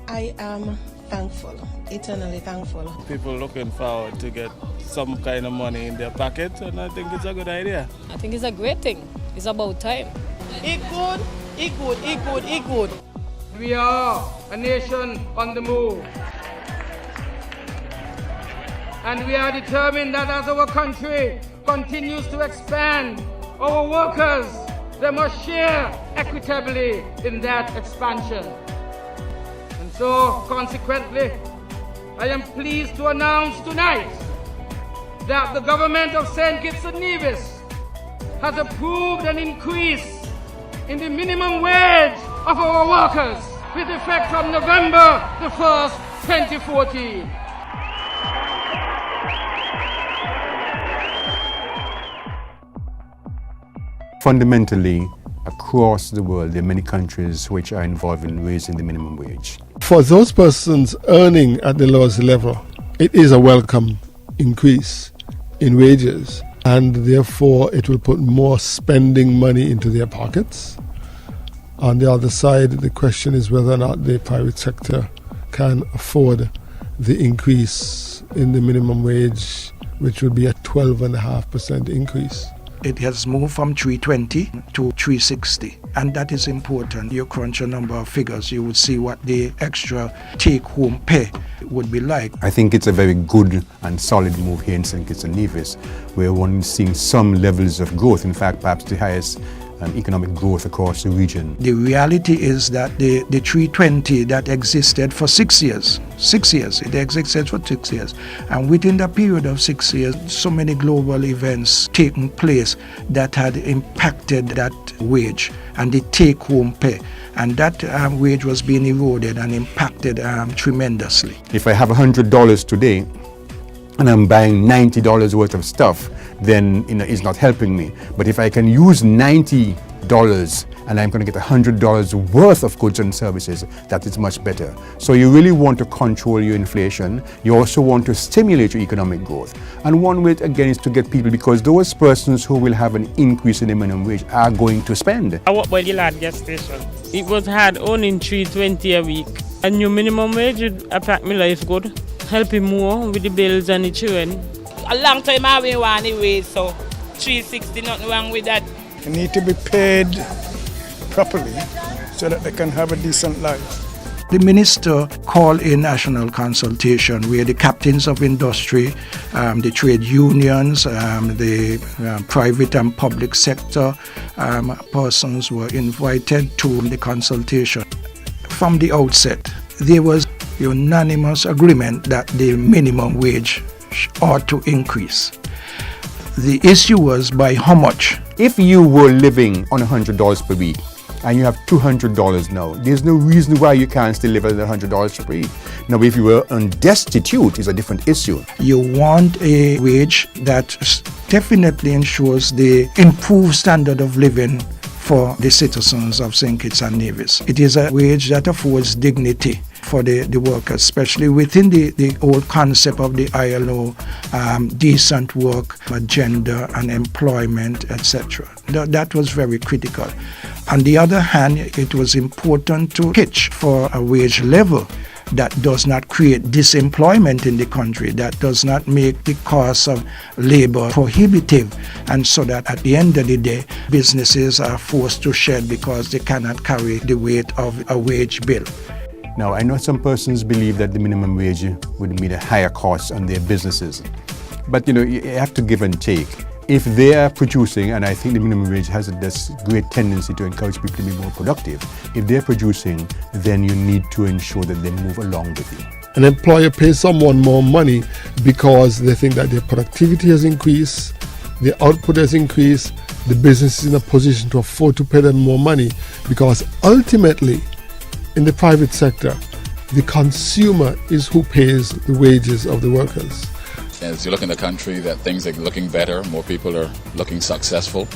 I am thankful, eternally thankful. People looking forward to get some kind of money in their pocket, and I think it's a good idea. I think it's a great thing. It's about time. It good. We are a nation on the move. And we are determined that as our country continues to expand, our workers, they must share equitably in that expansion. And so, consequently, I am pleased to announce tonight that the government of St. Kitts and Nevis has approved an increase in the minimum wage of our workers with effect from November the 1st, 2014. Fundamentally, across the world, there are many countries which are involved in raising the minimum wage. For those persons earning at the lowest level, it is a welcome increase in wages, and therefore it will put more spending money into their pockets. On the other side, the question is whether or not the private sector can afford the increase in the minimum wage, which would be a 12.5% increase. It has moved from 320 to 360, and that is important. You crunch a number of figures, you would see what the extra take-home pay would be like. I think it's a very good and solid move here in St. Kitts and Nevis, where one is seeing some levels of growth, in fact perhaps the highest economic growth across the region. The reality is that the 320 that existed for 6 years, it existed for 6 years, and within the period of 6 years, so many global events taking place that had impacted that wage and the take-home pay, and that wage was being eroded and impacted tremendously. If I have $100 today and I'm buying $90 worth of stuff, then it's not helping me. But if I can use $90 and I'm going to get $100 worth of goods and services, that is much better. So you really want to control your inflation. You also want to stimulate your economic growth. And one way, again, is to get people, because those persons who will have an increase in the minimum wage are going to spend. I work by the land gas station. It was hard earning $3.20 a week. A new minimum wage would impact my life good, helping more with the bills and the children. A long time I've been wanting wage, so 360, nothing wrong with that. They need to be paid properly so that they can have a decent life. The minister called a national consultation where the captains of industry, the trade unions, the private and public sector persons were invited to the consultation. From the outset, there was unanimous agreement that the minimum wage ought to increase. The issue was by how much. If you were living on $100 per week and you have $200 now, there's no reason why you can't still live at $100 per week. Now, if you were destitute, is a different issue. You want a wage that definitely ensures the improved standard of living for the citizens of St. Kitts and Nevis. It is a wage that affords dignity for the workers, especially within the old concept of the ILO, decent work, gender and employment, etc. That was very critical. On the other hand, it was important to pitch for a wage level that does not create disemployment in the country, that does not make the cost of labor prohibitive, and so that at the end of the day, businesses are forced to shed because they cannot carry the weight of a wage bill. Now, I know some persons believe that the minimum wage would mean a higher cost on their businesses. But, you have to give and take. If they are producing, and I think the minimum wage has this great tendency to encourage people to be more productive, if they're producing, then you need to ensure that they move along with you. An employer pays someone more money because they think that their productivity has increased, their output has increased, the business is in a position to afford to pay them more money, because ultimately, in the private sector, the consumer is who pays the wages of the workers. As you look in the country, that things are looking better, more people are looking successful.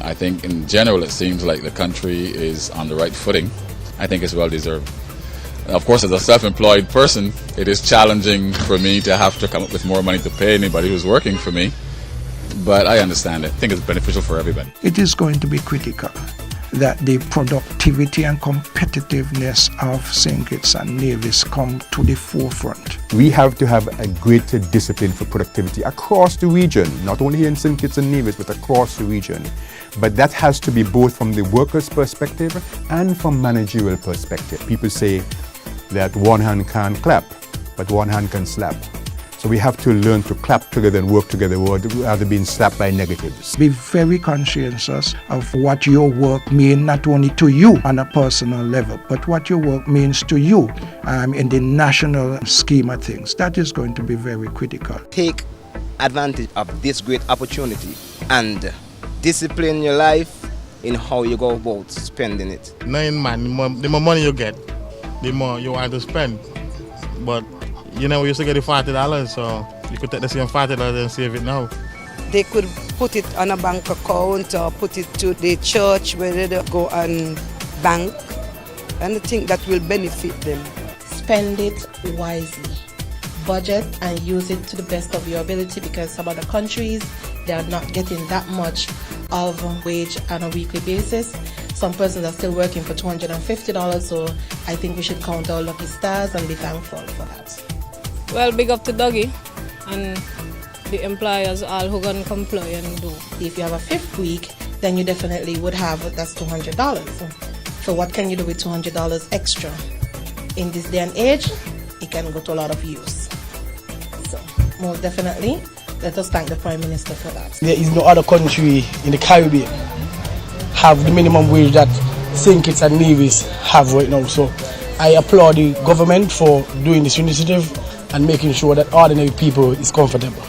I think in general it seems like the country is on the right footing. I think it's well deserved. Of course, as a self-employed person, it is challenging for me to have to come up with more money to pay anybody who's working for me. But I understand it. I think it's beneficial for everybody. It is going to be critical that the productivity and competitiveness of St. Kitts and Nevis come to the forefront. We have to have a greater discipline for productivity across the region, not only in St. Kitts and Nevis, but across the region. But that has to be both from the workers' perspective and from managerial perspective. People say that one hand can't clap, but one hand can slap. So we have to learn to clap together and work together rather than being slapped by negatives. Be very conscientious of what your work means, not only to you on a personal level, but what your work means to you in the national scheme of things. That is going to be very critical. Take advantage of this great opportunity and discipline your life in how you go about spending it. Knowing, man, the more money you get, the more you want to spend. But you know, we used to get the $40, so you could take the same $40 and save it now. They could put it on a bank account or put it to the church where they go and bank, and I think that will benefit them. Spend it wisely. Budget and use it to the best of your ability, because some other countries, they are not getting that much of a wage on a weekly basis. Some persons are still working for $250, so I think we should count our lucky stars and be thankful for that. Well, big up to Dougie and the employers all who gonna comply and do. If you have a fifth week, then you definitely would have, that's $200. So what can you do with $200 extra? In this day and age, it can go to a lot of use. So, most definitely, let us thank the Prime Minister for that. There is no other country in the Caribbean have the minimum wage that St. Kitts and Nevis have right now. So I applaud the government for doing this initiative and making sure that ordinary people is comfortable.